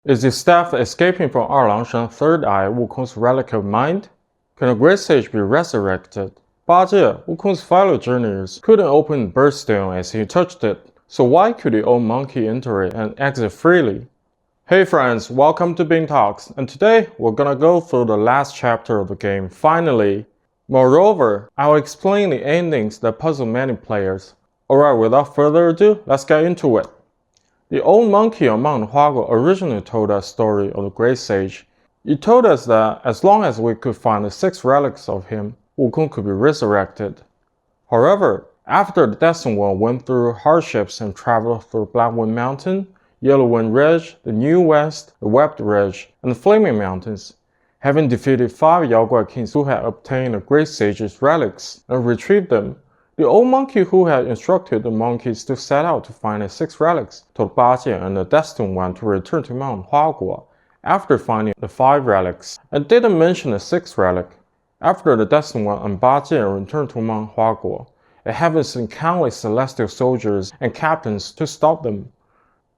Is the staff escaping from Erlangshan Third Eye Wukong's relic of mind? Can a great sage be resurrected? Bajie, Wukong's fellow journeyers, couldn't open the birthstone as he touched it, so why could the old monkey enter it and exit freely? Hey friends, welcome to Bing Talks, and today we're gonna go through the last chapter of the game, finally. Moreover, I'll explain the endings that puzzle many players. Alright, without further ado, let's get into it. The old monkey on Mount Huaguo originally told us the story of the great sage. He told us that as long as we could find the 6 relics of him, Wukong could be resurrected. However, after the Destined One went through hardships and traveled through Blackwood Mountain, Yellow Wind Ridge, the New West, the Webbed Ridge, and the Flaming Mountains, having defeated 5 Yaoguai kings who had obtained the great sage's relics and retrieved them, the old monkey who had instructed the monkeys to set out to find the 6 relics told Bajie and the Destined One to return to Mount Huaguo after finding the 5 relics, and didn't mention the 6th relic. After the Destined One and Bajie returned to Mount Huaguo, it having sent countless celestial soldiers and captains to stop them.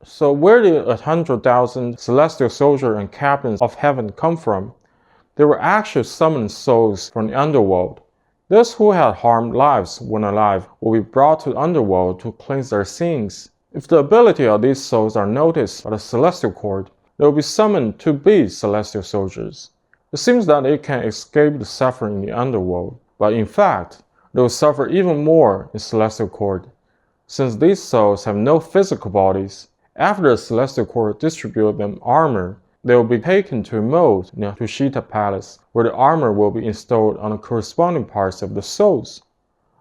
So where did 100,000 celestial soldiers and captains of heaven come from? They were actually summoned souls from the underworld. Those who had harmed lives when alive will be brought to the underworld to cleanse their sins. If the ability of these souls are noticed by the celestial court, they will be summoned to be celestial soldiers. It seems that they can escape the suffering in the underworld, but in fact, they will suffer even more in celestial court. Since these souls have no physical bodies, after the celestial court distributes them armor, they will be taken to a mold near Tushita Palace, where the armor will be installed on the corresponding parts of the souls.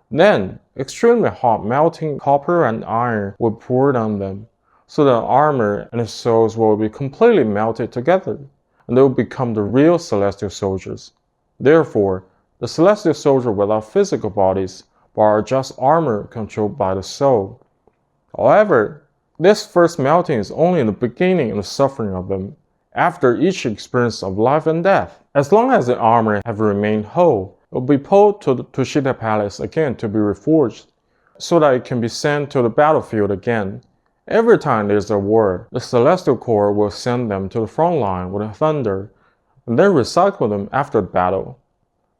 Then, extremely hot melting copper and iron will be poured on them, so the armor and the souls will be completely melted together, and they will become the real celestial soldiers. Therefore, the celestial soldiers without physical bodies, but are just armor controlled by the soul. However, this first melting is only the beginning of the suffering of them. After each experience of life and death, as long as the armor have remained whole, it will be pulled to the Tushita Palace again to be reforged, so that it can be sent to the battlefield again. Every time there's a war, the Celestial Corps will send them to the front line with a thunder, and then recycle them after the battle.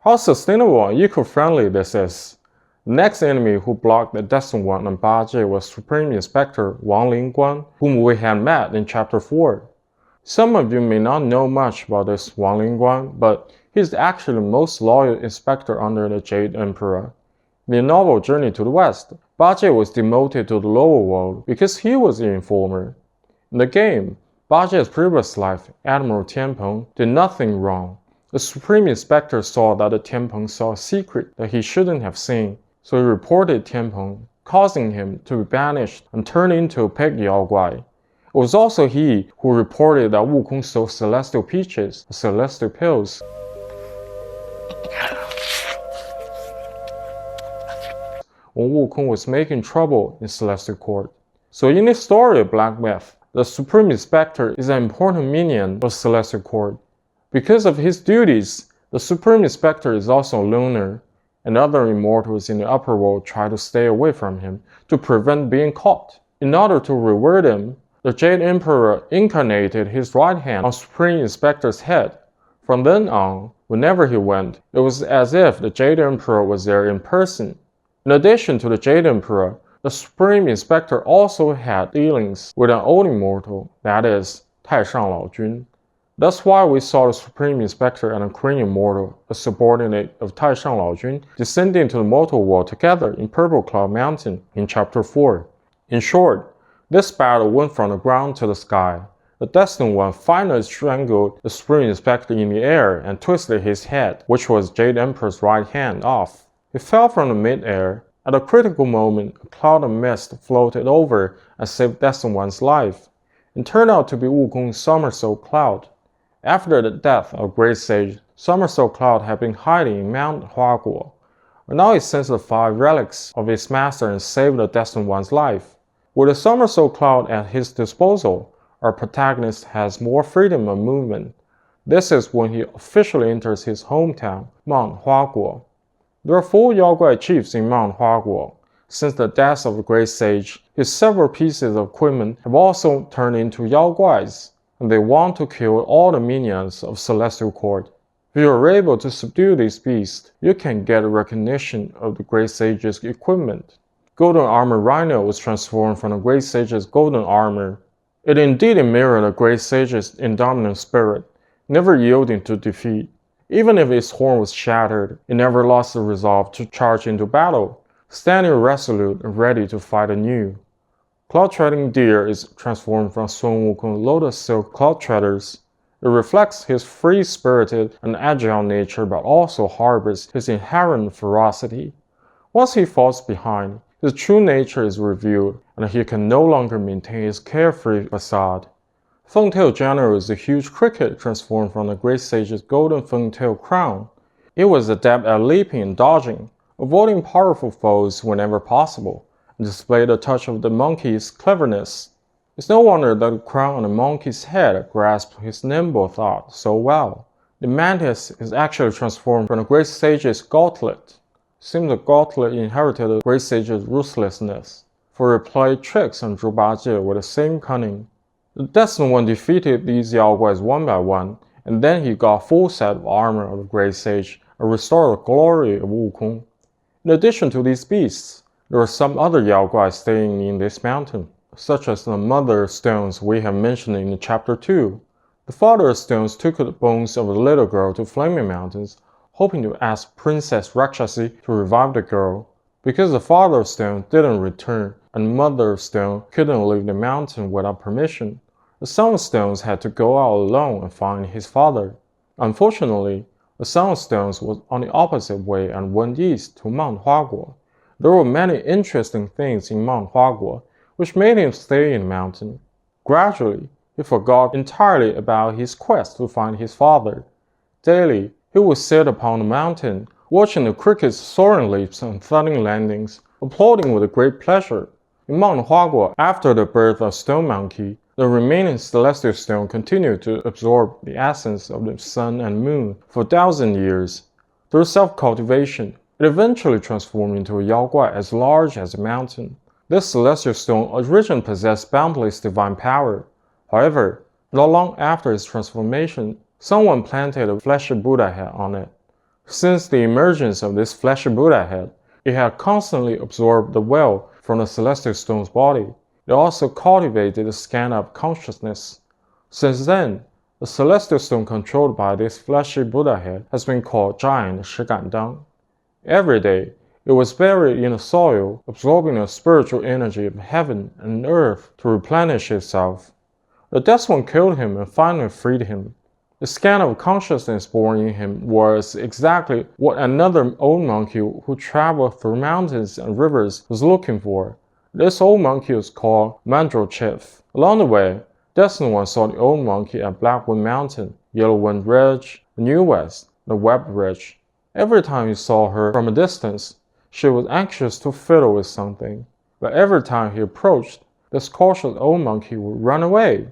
How sustainable and eco-friendly this is! The next enemy who blocked the Destined One and Bajie was Supreme Inspector Wang Lingguan, whom we had met in Chapter 4. Some of you may not know much about this Wang Lingguan, but he's actually the most loyal inspector under the Jade Emperor. In the novel Journey to the West, Bajie was demoted to the lower world because he was the informer. In the game, Bajie's previous life, Admiral Tianpeng, did nothing wrong. The Supreme Inspector saw that the Tianpeng saw a secret that he shouldn't have seen, so he reported Tianpeng, causing him to be banished and turned into a pig Yaoguai. It was also he who reported that Wukong stole celestial peaches, celestial pills. When Wukong was making trouble in Celestial Court. So in the story of Black Myth, the Supreme Inspector is an important minion of Celestial Court. Because of his duties, the Supreme Inspector is also a loner, and other immortals in the upper world try to stay away from him to prevent being caught. In order to reward him, the Jade Emperor incarnated his right hand on Supreme Inspector's head. From then on, whenever he went, it was as if the Jade Emperor was there in person. In addition to the Jade Emperor, the Supreme Inspector also had dealings with an old immortal, that is, Taishang Laojun. That's why we saw the Supreme Inspector and the Korean immortal, a subordinate of Taishang Laojun, descending to the mortal world together in Purple Cloud Mountain in Chapter 4. In short, this battle went from the ground to the sky. The Destined One finally strangled the Supreme Inspector in the air and twisted his head, which was Jade Emperor's right hand, off. He fell from the mid-air. At a critical moment, a cloud of mist floated over and saved Destined One's life. It turned out to be Wukong's Somersault Cloud. After the death of Great Sage, Somersault Cloud had been hiding in Mount Huaguo. Now he sends the 5 relics of his master and saved the Destined One's life. With the Somersault Cloud at his disposal, our protagonist has more freedom of movement. This is when he officially enters his hometown, Mount Huaguo. There are 4 Yaoguai chiefs in Mount Huaguo. Since the death of the Great Sage, his several pieces of equipment have also turned into Yaoguais. and they want to kill all the minions of Celestial Court. If you are able to subdue these beasts, you can get recognition of the Great Sage's equipment. Golden Armor Rhino was transformed from the Great Sage's golden armor. It indeed mirrored the Great Sage's indomitable spirit, never yielding to defeat. Even if its horn was shattered, it never lost the resolve to charge into battle, standing resolute and ready to fight anew. Cloud-treading deer is transformed from Sun Wukong Lotus Silk Cloud Treaders. It reflects his free-spirited and agile nature but also harbors his inherent ferocity. Once he falls behind, his true nature is revealed and he can no longer maintain his carefree facade. Fangtail General is a huge cricket transformed from the Great Sage's golden fangtail crown. It was adept at leaping and dodging, avoiding powerful foes whenever possible, and displayed a touch of the monkey's cleverness. It's no wonder that the crown on the monkey's head grasped his nimble thought so well. The mantis is actually transformed from the Great Sage's gauntlet. Seems the gauntlet inherited the Great Sage's ruthlessness, for it played tricks on Zhu Bajie with the same cunning. The Destined One defeated these Yao Guais one by one, and then he got a full set of armor of the Great Sage and restored the glory of Wukong. In addition to these beasts, there were some other Yao Guais staying in this mountain, such as the Mother Stones we have mentioned in Chapter 2. The Father Stones took the bones of the little girl to Flaming Mountains, hoping to ask Princess Rakshasi to revive the girl. Because the Father Stone didn't return and Mother Stone couldn't leave the mountain without permission, the Son of Stones had to go out alone and find his father. Unfortunately, the Son of Stones was on the opposite way and went east to Mount Huaguo. There were many interesting things in Mount Huaguo, which made him stay in the mountain. Gradually, he forgot entirely about his quest to find his father. Daily, he would sit upon the mountain, watching the crickets' soaring leaps and thudding landings, applauding with great pleasure. In Mount Huaguo, after the birth of Stone Monkey, the remaining celestial stone continued to absorb the essence of the sun and moon for 1,000 years. Through self-cultivation, it eventually transformed into a Yao Guai as large as a mountain. This celestial stone originally possessed boundless divine power. However, not long after its transformation, someone planted a fleshy Buddha head on it. Since the emergence of this fleshy Buddha head, it had constantly absorbed the will from the celestial stone's body. It also cultivated the scan of consciousness. Since then, the celestial stone controlled by this fleshy Buddha head has been called Giant Shigandang. Every day, it was buried in the soil, absorbing the spiritual energy of heaven and earth to replenish itself. The Death One killed him and finally freed him. The scan of consciousness born in him was exactly what another old monkey who traveled through mountains and rivers was looking for. This old monkey was called Mandrel. Along the way, Destined One saw the old monkey at Blackwood Mountain, Yellowwind Ridge, the New West, the Webb Ridge. Every time he saw her from a distance, she was anxious to fiddle with something. But every time he approached, this cautious old monkey would run away.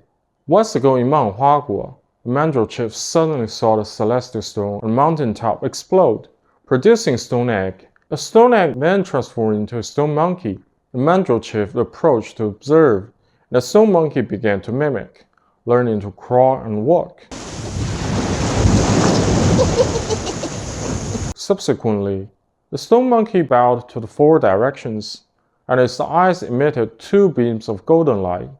Once ago in Mount Huaguo, the Mandrel suddenly saw the celestial stone on the mountaintop explode, producing a stone egg. The stone egg then transformed into a stone monkey. The Mandrel approached to observe, and the stone monkey began to mimic, learning to crawl and walk. Subsequently, the stone monkey bowed to the 4 directions, and its eyes emitted 2 beams of golden light.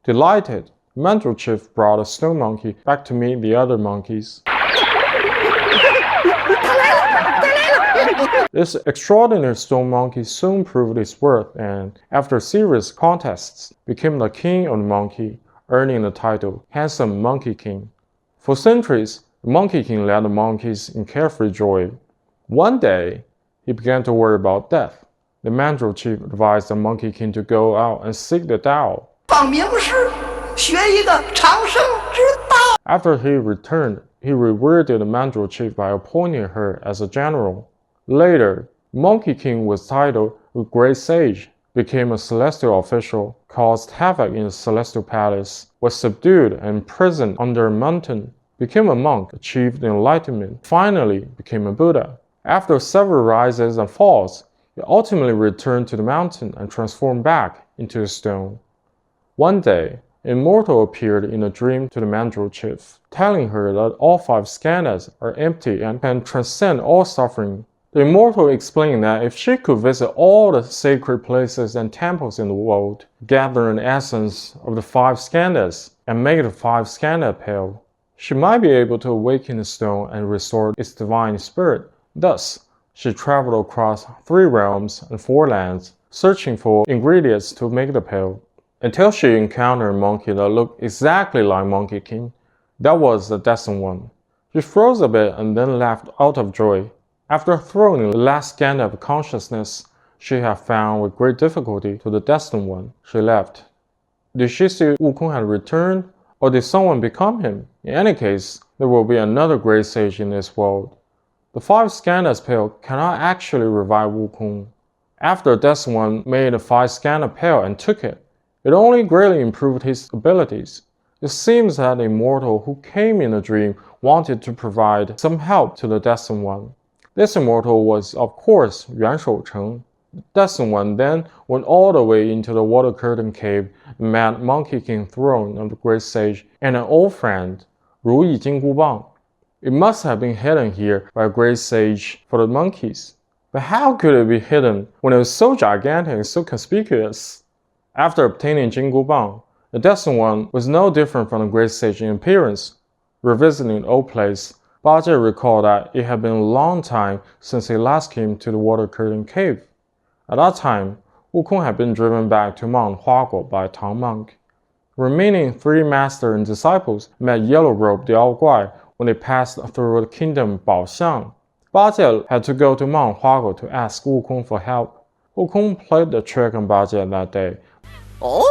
Delighted, Mandrel brought the stone monkey back to meet the other monkeys. This extraordinary stone monkey soon proved his worth and, after serious contests, became the king of the monkey, earning the title Handsome Monkey King. For centuries, the Monkey King led the monkeys in carefree joy. One day, he began to worry about death. The Mandrel chief advised the Monkey King to go out and seek the Tao. After he returned, he rewarded the Mandrel chief by appointing her as a general. Later, Monkey King was titled the Great Sage, became a celestial official, caused havoc in the celestial palace, was subdued and imprisoned under a mountain, became a monk, achieved enlightenment, finally became a Buddha. After several rises and falls, he ultimately returned to the mountain and transformed back into a stone. One day, Immortal appeared in a dream to the Mandrill chief, telling her that all 5 skandhas are empty and can transcend all suffering. The Immortal explained that if she could visit all the sacred places and temples in the world, gather an essence of the 5 skandhas, and make the 5 skandha pale, she might be able to awaken the stone and restore its divine spirit. Thus, she traveled across 3 realms and 4 lands, searching for ingredients to make the pale, until she encountered a monkey that looked exactly like Monkey King. That was the destined one. She froze a bit and then laughed out of joy. After throwing the last skandha of consciousness she had found with great difficulty to the destined one, she left. Did she see Wukong had returned, or did someone become him? In any case, there will be another great sage in this world. The 5 skandhas pale cannot actually revive Wukong. After the destined one made the 5 skandha pale and took it, it only greatly improved his abilities. It seems that the immortal who came in a dream wanted to provide some help to the destined one. This immortal was, of course, Yuan Shoucheng. The destined one then went all the way into the water curtain cave and met Monkey King throne of the great sage and an old friend, Ru Yi Jinggu Bang. It must have been hidden here by a great sage for the monkeys. But how could it be hidden when it was so gigantic and so conspicuous? After obtaining Jinggu Bang, the destined one was no different from the great sage in appearance. Revisiting the old place, Bajie recalled that it had been a long time since he last came to the water curtain cave. At that time, Wukong had been driven back to Mount Huaguo by a Tang monk. The remaining 3 masters and disciples met Yellow Robe the Owl Guai when they passed through the kingdom Baoxiang. Bajie had to go to Mount Huaguo to ask Wukong for help. Wukong played the trick on Bajie that day. 哦，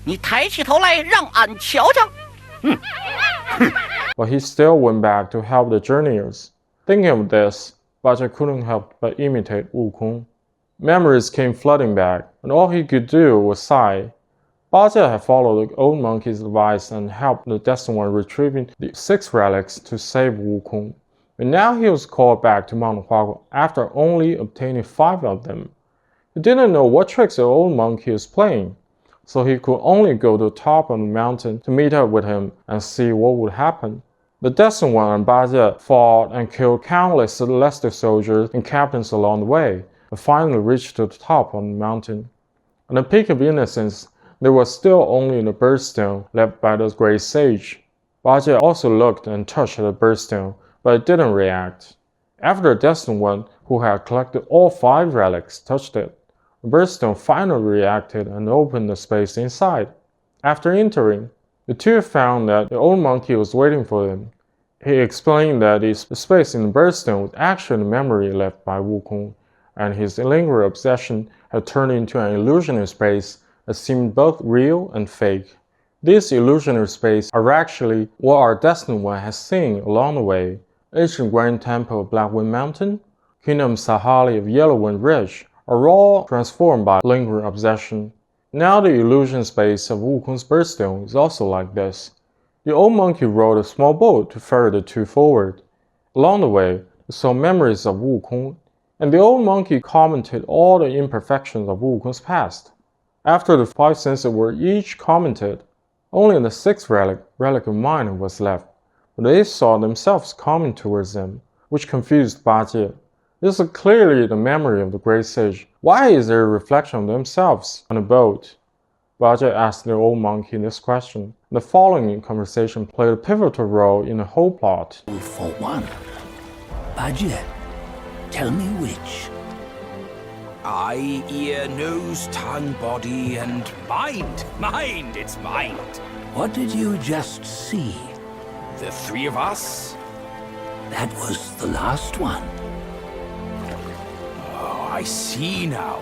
你抬起头来，让俺瞧瞧。But he still went back to help the journeyers. Thinking of this, Bajie couldn't help but imitate Wukong. Memories came flooding back, and all he could do was sigh. Bajie had followed the old monkey's advice and helped the destined one retrieving the 6 relics to save Wukong. But now he was called back to Mount Huaguo after only obtaining 5 of them. He didn't know what tricks the old monkey was playing, so he could only go to the top of the mountain to meet up with him and see what would happen. The destined one and Bajie fought and killed countless celestial soldiers and captains along the way, and finally reached to the top of the mountain. On the peak of innocence, there was still only the birthstone left by the great sage. Bajie also looked and touched the birthstone, but it didn't react. After the destined one, who had collected all 5 relics, touched it, the birthstone finally reacted and opened the space inside. After entering, the 2 found that the old monkey was waiting for them. He explained that the space in the birthstone was actually the memory left by Wukong, and his lingering obsession had turned into an illusionary space that seemed both real and fake. These illusionary spaces are actually what our destined one has seen along the way: ancient Grand Temple of Blackwind Mountain, Kingdom Sahali of Yellowwind Ridge, are all transformed by lingering obsession. Now the illusion space of Wukong's birthstone is also like this. The old monkey rowed a small boat to ferry the 2 forward. Along the way, they saw memories of Wukong, and the old monkey commented all the imperfections of Wukong's past. After the 5 senses were each commented, only the 6th relic of mind was left, but they saw themselves coming towards them, which confused Bajie. This is clearly the memory of the great sage. Why is there a reflection of themselves on the boat? Bajie asked the old monkey this question. The following conversation played a pivotal role in the whole plot. For one, Bajie, tell me which. Eye, ear, nose, tongue, body, and mind. Mind, it's mind. What did you just see? The 3 of us? That was the last one. Oh, I see now.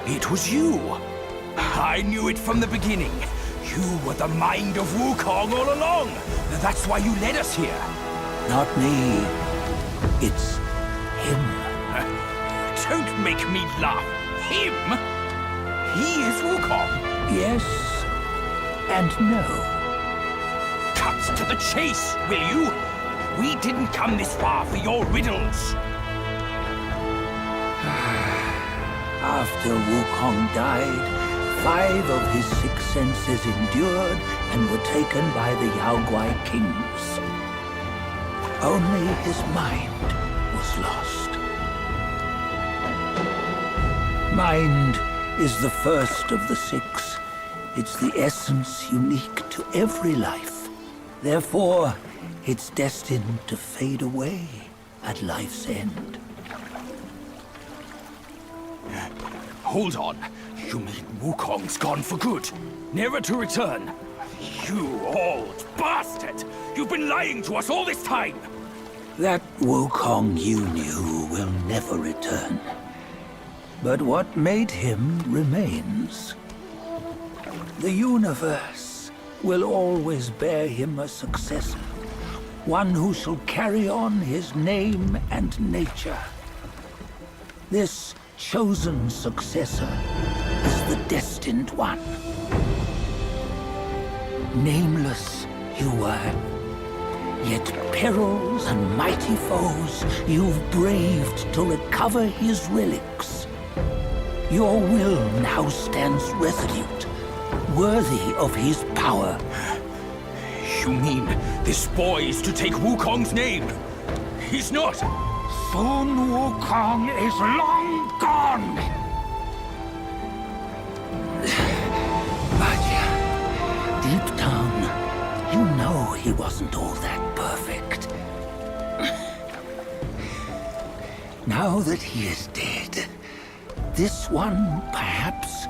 It was you. I knew it from the beginning. You were the mind of Wukong all along. That's why you led us here. Not me. It's him. Don't make me laugh. Him? He is Wukong. Yes and no. Cut to the chase, will you? We didn't come this far for your riddles. After Wukong died, 5 of his 6 senses endured and were taken by the Yaoguai kings. Only his mind was lost. Mind is the first of the 6. It's the essence unique to every life. Therefore, it's destined to fade away at life's end. Hold on. You mean Wukong's gone for good? Never to return? You old bastard! You've been lying to us all this time! That Wukong you knew will never return. But what made him remains. The universe will always bear him a successor. One who shall carry on his name and nature. This chosen successor is the destined one. Nameless you were, yet perils and mighty foes you've braved to recover his relics. Your will now stands resolute, worthy of his power. You mean this boy is to take Wukong's name? He's not! Sun Wukong is long gone! But deep down, you know he wasn't all that perfect. Now that he is dead, this one perhaps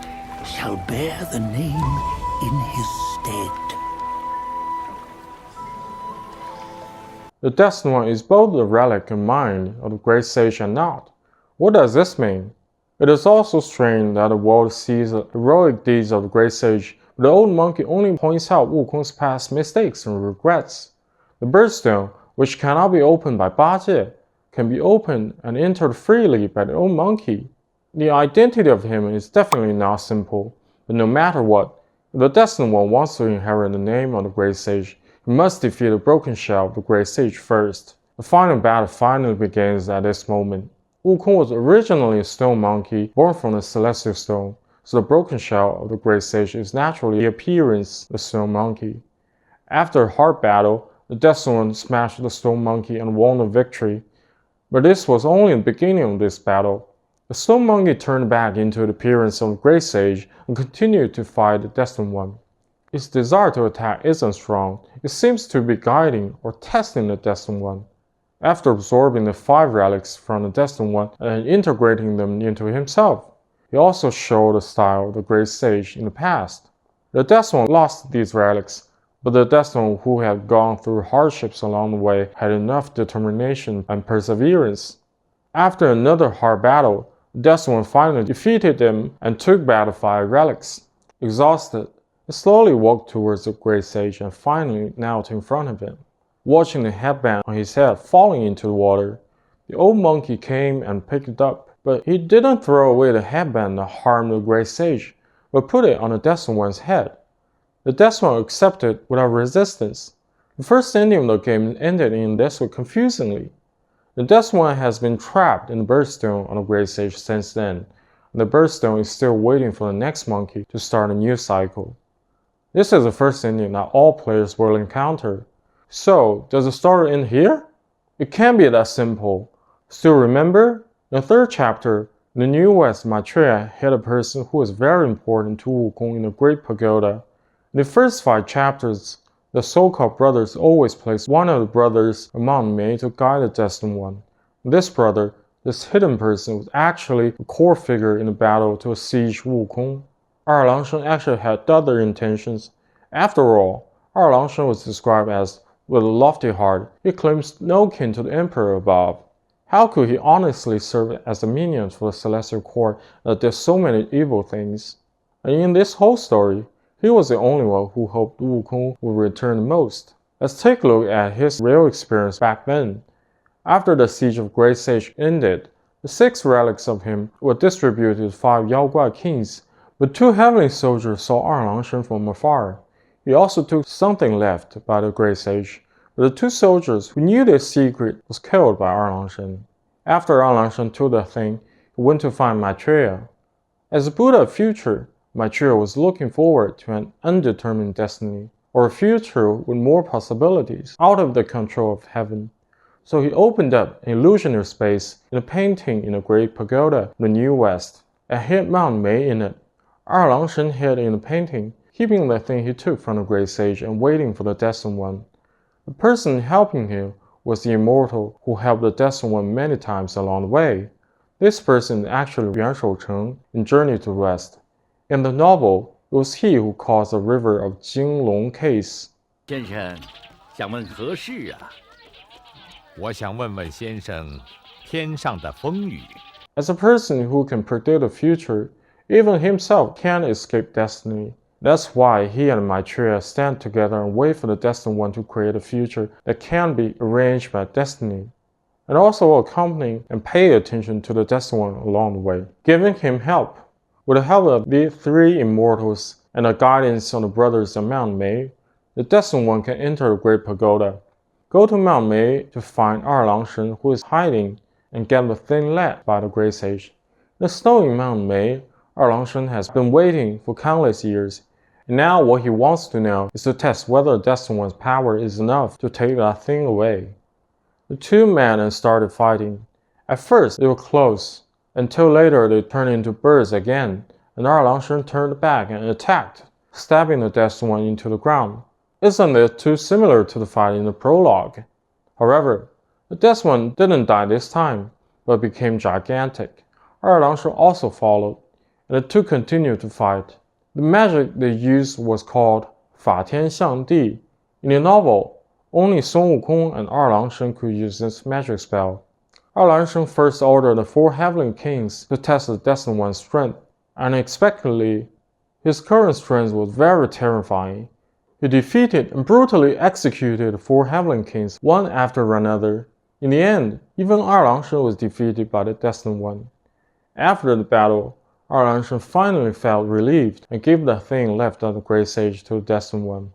shall bear the name in his stead. The Destined One is both the relic and mind of the great sage and not. What does this mean? It is also strange that the world sees the heroic deeds of the great sage, but the old monkey only points out Wukong's past mistakes and regrets. The birthstone, which cannot be opened by Bajie, can be opened and entered freely by the old monkey. The identity of him is definitely not simple, but no matter what, if the Destined One wants to inherit the name of the great sage, he must defeat the broken shell of the great sage first. The final battle finally begins at this moment. Wukong was originally a stone monkey born from the celestial stone, so the broken shell of the great sage is naturally the appearance of the stone monkey. After a hard battle, the Destined One smashed the stone monkey and won the victory. But this was only the beginning of this battle. The stone monkey turned back into the appearance of the great sage and continued to fight the Destined One. Its desire to attack isn't strong. It seems to be guiding or testing the Destined One. After absorbing the 5 relics from the Destined One and integrating them into himself, he also showed the style of the great sage in the past. The Destined One lost these relics, but the Destined One who had gone through hardships along the way had enough determination and perseverance. After another hard battle, the Destined One finally defeated them and took back the 5 relics. Exhausted, he slowly walked towards the great sage and finally knelt in front of him. Watching the headband on his head falling into the water, the old monkey came and picked it up, but he didn't throw away the headband that harmed the great sage, but put it on the Destined One's head. The Destined One accepted without resistance. The first ending of the game ended in this way confusingly. The Destined One has been trapped in the birthstone on the great sage since then, and the birthstone is still waiting for the next monkey to start a new cycle. This is the first ending that all players will encounter. So, does the story end here? It can't be that simple. Still remember? In the 3rd chapter, in the New West, Maitreya hit a person who was very important to Wukong in the Great Pagoda. In the first 5 chapters, the so-called brothers always place one of the brothers among men to guide the Destined One. This brother, this hidden person, was actually a core figure in the battle to siege Wukong. Erlangshen actually had other intentions. After all, Erlangshen was described as, with a lofty heart, he claims no kin to the emperor above. How could he honestly serve as a minion for the celestial court that did so many evil things? And in this whole story, he was the only one who hoped Wukong would return the most. Let's take a look at his real experience back then. After the siege of Great Sage ended, the 6 relics of him were distributed to 5 Yaoguai kings, but 2 heavenly soldiers saw Erlangshen from afar. He also took something left by the Great Sage, but the 2 soldiers who knew their secret was killed by Erlangshen. After Erlangshen took the thing, he went to find Maitreya. As the Buddha of future, Maitreya was looking forward to an undetermined destiny, or a future with more possibilities, out of the control of heaven. So he opened up an illusionary space in a painting in a great pagoda in the New West, and hid Mount Mei in it. 二郎神 hid in the painting, keeping the thing he took from the great sage and waiting for the destined one. The person helping him was the immortal who helped the destined one many times along the way. This person is actually Yuan Shoucheng in Journey to West. In the novel, it was he who caused the river of Jinglong case. 先生，想问何事啊？我想问问先生，天上的风雨。 As a person who can predict the future, even himself can't escape destiny. That's why he and Maitreya stand together and wait for the destined one to create a future that can be arranged by destiny, and also accompany and pay attention to the destined one along the way, giving him help. With the help of the three immortals and the guidance of the brothers of Mount Mei, the destined one can enter the great pagoda. Go to Mount Mei to find 二郎神 who is hiding and get the thing led by the great sage. In the snowy Mount Mei, 二郎神 has been waiting for countless years, and now what he wants to know is to test whether the destined one's power is enough to take that thing away. The two men started fighting. At first they were close, until later they turned into birds again, and 二郎神 turned back and attacked, stabbing the destined one into the ground. Isn't it too similar to the fight in the prologue? However, the destined one didn't die this time, but became gigantic. 二郎神 also followed, and the two continued to fight. The magic they used was called 法天象地. In the novel, only Sun Wukong and 二郎神 could use this magic spell. 二郎神 first ordered the four heavenly kings to test the destined one's strength. Unexpectedly, his current strength was very terrifying. He defeated and brutally executed the four heavenly kings one after another. In the end, even 二郎神 was defeated by the destined one. After the battle, 二郎神 finally felt relieved and gave the thing left of the great sage to the destined one.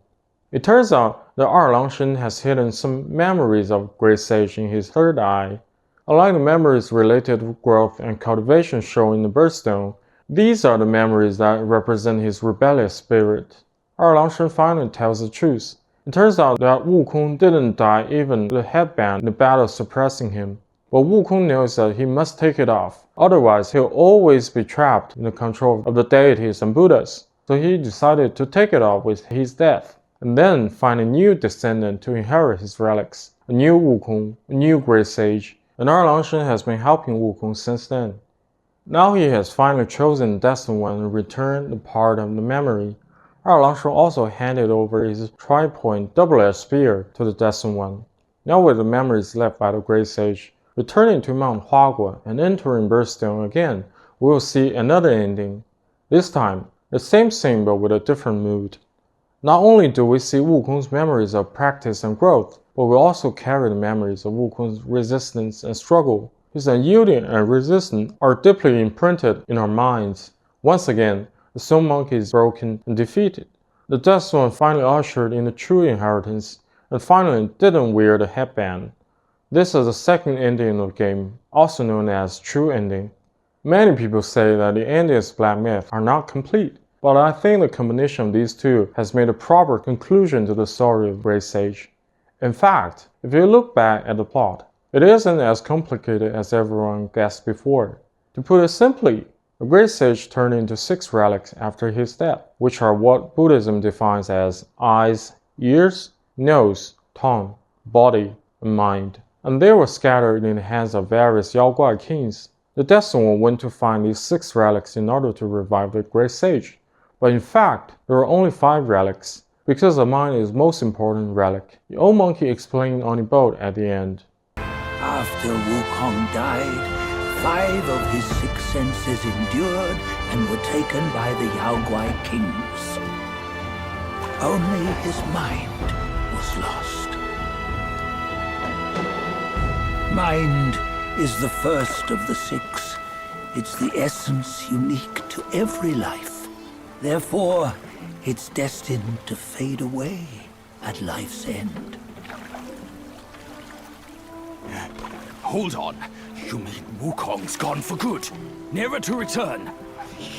It turns out that 二郎神 has hidden some memories of great sage in his third eye. Unlike the memories related to growth and cultivation shown in the birthstone, these are the memories that represent his rebellious spirit. 二郎神 finally tells the truth. It turns out that Wukong didn't die even the headband in the battle suppressing him. But Wukong knows that he must take it off, otherwise he'll always be trapped in the control of the deities and Buddhas. So he decided to take it off with his death, and then find a new descendant to inherit his relics, a new Wukong, a new great sage, and 二郎神 has been helping Wukong since then. Now he has finally chosen the destined one and returned the part of the memory. 二郎神 also handed over his tri-point double-edged spear to the destined one. Now with the memories left by the great sage, returning to Mount Huaguo and entering Birthstone again, we will see another ending. This time, the same scene but with a different mood. Not only do we see Wukong's memories of practice and growth, but we also carry the memories of Wukong's resistance and struggle. His unyielding and resistance are deeply imprinted in our minds. Once again, the Stone Monkey is broken and defeated. The Destined One finally ushered in the true inheritance, and finally didn't wear the headband. This is the second ending of the game, also known as True Ending. Many people say that the endings of Black Myth are not complete, but I think the combination of these two has made a proper conclusion to the story of Great Sage. In fact, if you look back at the plot, it isn't as complicated as everyone guessed before. To put it simply, the Great Sage turned into 6 relics after his death, which are what Buddhism defines as eyes, ears, nose, tongue, body, and mind. And they were scattered in the hands of various Yaoguai kings. The Destined One went to find these 6 relics in order to revive the Great Sage. But in fact, there are only 5 relics, because the mind is the most important relic. The old monkey explained on the boat at the end. After Wukong died, 5 of his 6 senses endured and were taken by the Yaoguai kings. Only his mind was lost. Mind is the first of the 6. It's the essence unique to every life. Therefore, it's destined to fade away at life's end. Hold on. You mean Wukong's gone for good? Never to return?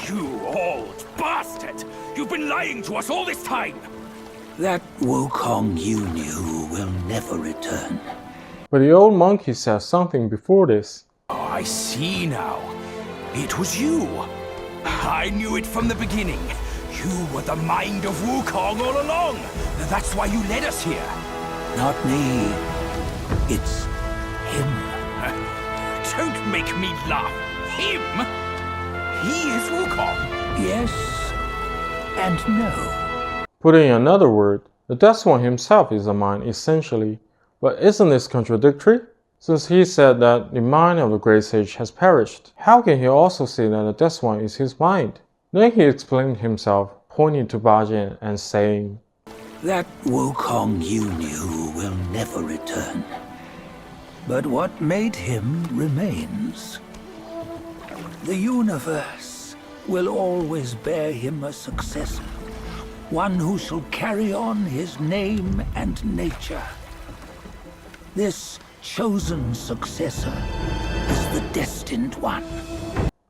You old bastard! You've been lying to us all this time! That Wukong you knew will never return. But the old monkey said something before this. Oh, I see now. It was you. I knew it from the beginning. You were the mind of Wukong all along. That's why you led us here. Not me. It's him. Don't make me laugh. Him? He is Wukong. Yes and no. Put in another word, the Death One himself is a mind essentially. But isn't this contradictory? Since he said that the mind of the Great Sage has perished, how can he also say that the Death One is his mind? Then he explained himself, pointing to Bajie and saying, That Wukong you knew will never return. But what made him remains. The universe will always bear him a successor, one who shall carry on his name and nature. This chosen successor is the destined one.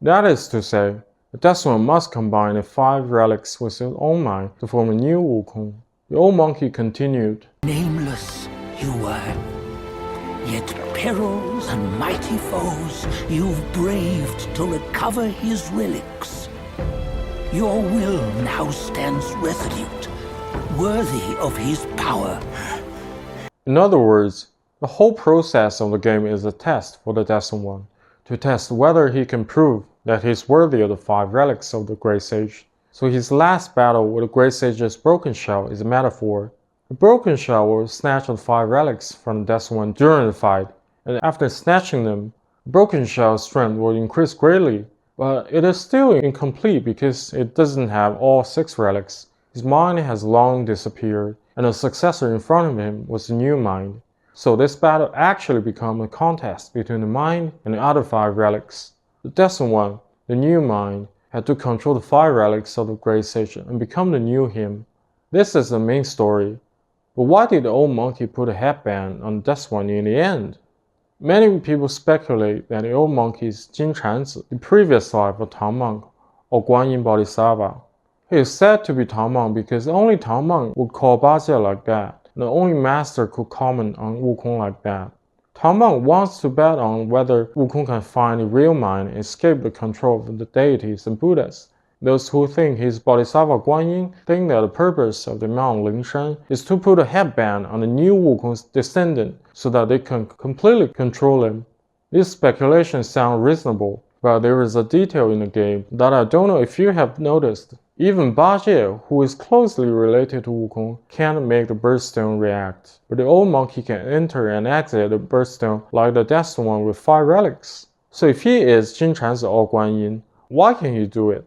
That is to say, the Death One must combine the 5 relics with his own mind to form a new Wukong. The old monkey continued, Nameless you were, yet perils and mighty foes you've braved to recover his relics. Your will now stands resolute, worthy of his power. In other words, the whole process of the game is a test for the Death One, to test whether he can prove that he is worthy of the 5 relics of the Great Sage. So his last battle with the Great Sage's broken shell is a metaphor. The broken shell will snatch the 5 relics from the Death One during the fight, and after snatching them, the broken shell's strength will increase greatly, but it is still incomplete because it doesn't have all 6 relics. His mind has long disappeared, and the successor in front of him was the new mind. So this battle actually becomes a contest between the mind and the other 5 relics. The Death One, the new mind, had to control the 5 relics of the Great Sage and become the new him. This is the main story. But why did the old monkey put a headband on the Death One in the end? Many people speculate that the old monkey is Jin Chanzi, the previous life of Tang Monk or Guanyin Bodhisattva. He is said to be Tang Monk because only Tang Monk would call Bajie like that, and the only master could comment on Wukong like that. Tang Monk wants to bet on whether Wukong can find the real mind and escape the control of the deities and Buddhas. Those who think he's Bodhisattva Guanyin think that the purpose of the Mount Lingshan is to put a headband on the new Wukong's descendant so that they can completely control him. These speculations sound reasonable, but there is a detail in the game that I don't know if you have noticed. Even Bajie, who is closely related to Wukong, can't make the birthstone react, but the old monkey can enter and exit the birthstone like the Death One with 5 relics. So if he is Jin Chanzi or Guanyin, why can he do it?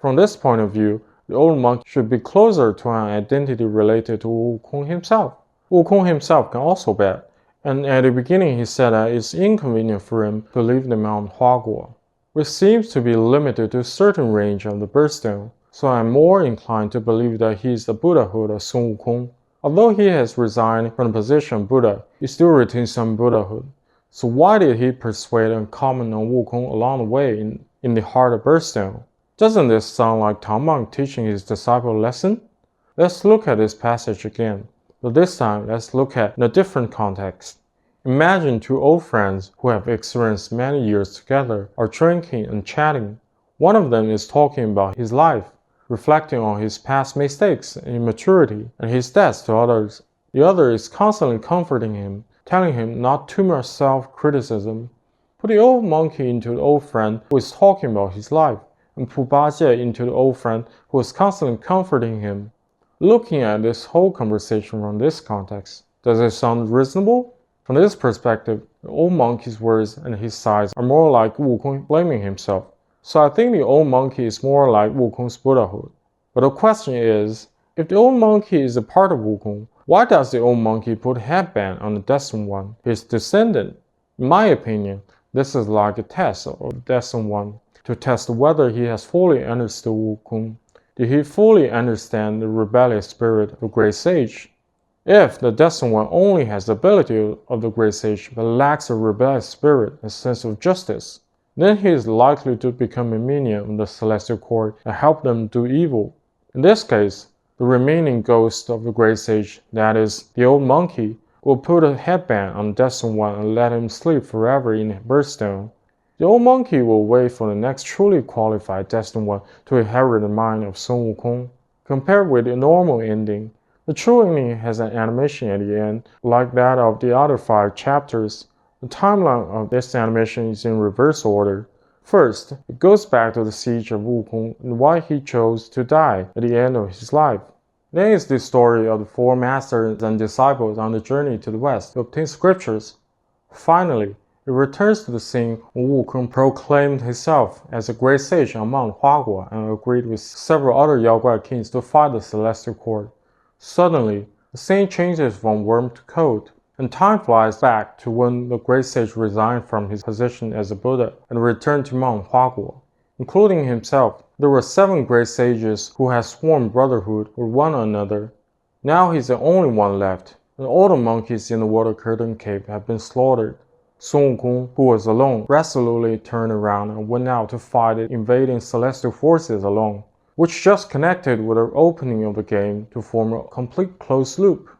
From this point of view, the old monk should be closer to an identity related to Wukong himself. Wukong himself can also bet, and at the beginning he said that it's inconvenient for him to leave the Mount Huaguo, which seems to be limited to a certain range of the birthstone. So I'm more inclined to believe that he is the Buddhahood of Sun Wukong. Although he has resigned from the position of Buddha, he still retains some Buddhahood. So why did he persuade and comment on Wukong along the way in the heart of birthstone? Doesn't this sound like Tang Monk teaching his disciple a lesson? Let's look at this passage again, but this time let's look at in a different context. Imagine 2 old friends who have experienced many years together are drinking and chatting. One of them is talking about his life, reflecting on his past mistakes and immaturity and his debts to others. The other is constantly comforting him, telling him not too much self-criticism. Put the old monkey into the old friend who is talking about his life, and put Bajie into the old friend who is constantly comforting him. Looking at this whole conversation from this context, does it sound reasonable? From this perspective, the old monkey's words and his sides are more like Wukong blaming himself. So I think the old monkey is more like Wukong's Buddhahood. But the question is, if the old monkey is a part of Wukong, why does the old monkey put a headband on the Destined One, his descendant? In my opinion, this is like a test of the Destined One, to test whether he has fully understood Wukong. Did he fully understand the rebellious spirit of the Great Sage? If the Destined One only has the ability of the Great Sage but lacks a rebellious spirit and sense of justice, then he is likely to become a minion of the Celestial Court and help them do evil. In this case, the remaining ghost of the Great Sage, that is, the old monkey, will put a headband on Destined One and let him sleep forever in Birthstone. The old monkey will wait for the next truly qualified Destined One to inherit the mind of Sun Wukong. Compared with the normal ending, the true ending has an animation at the end, like that of the other 5 chapters. The timeline of this animation is in reverse order. First, it goes back to the siege of Wukong and why he chose to die at the end of his life. Then is the story of the 4 masters and disciples on the journey to the west to obtain scriptures. Finally, it returns to the scene when Wukong proclaimed himself as a great sage on Mount Huaguo and agreed with several other Yaoguai kings to fight the Celestial Court. Suddenly, the scene changes from warm to cold, and time flies back to when the great sage resigned from his position as a Buddha and returned to Mount Huaguo. Including himself, there were 7 great sages who had sworn brotherhood with one another. Now he's the only one left, and all the monkeys in the Water Curtain Cave have been slaughtered. Sun Wukong, who was alone, resolutely turned around and went out to fight the invading celestial forces alone, which just connected with the opening of the game to form a complete closed loop.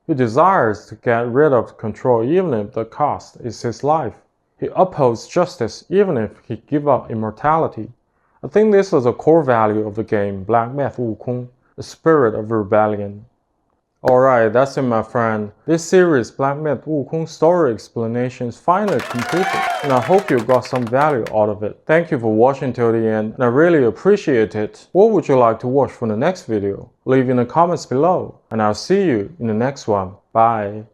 He desires to get rid of control even if the cost is his life. He upholds justice even if he gives up immortality. I think this is a core value of the game Black Myth Wukong, the spirit of rebellion. Alright, that's it my friend. This series Black Myth Wukong story explanation is finally completed, and I hope you got some value out of it. Thank you for watching till the end, and I really appreciate it. What would you like to watch for the next video? Leave in the comments below, and I'll see you in the next one. Bye.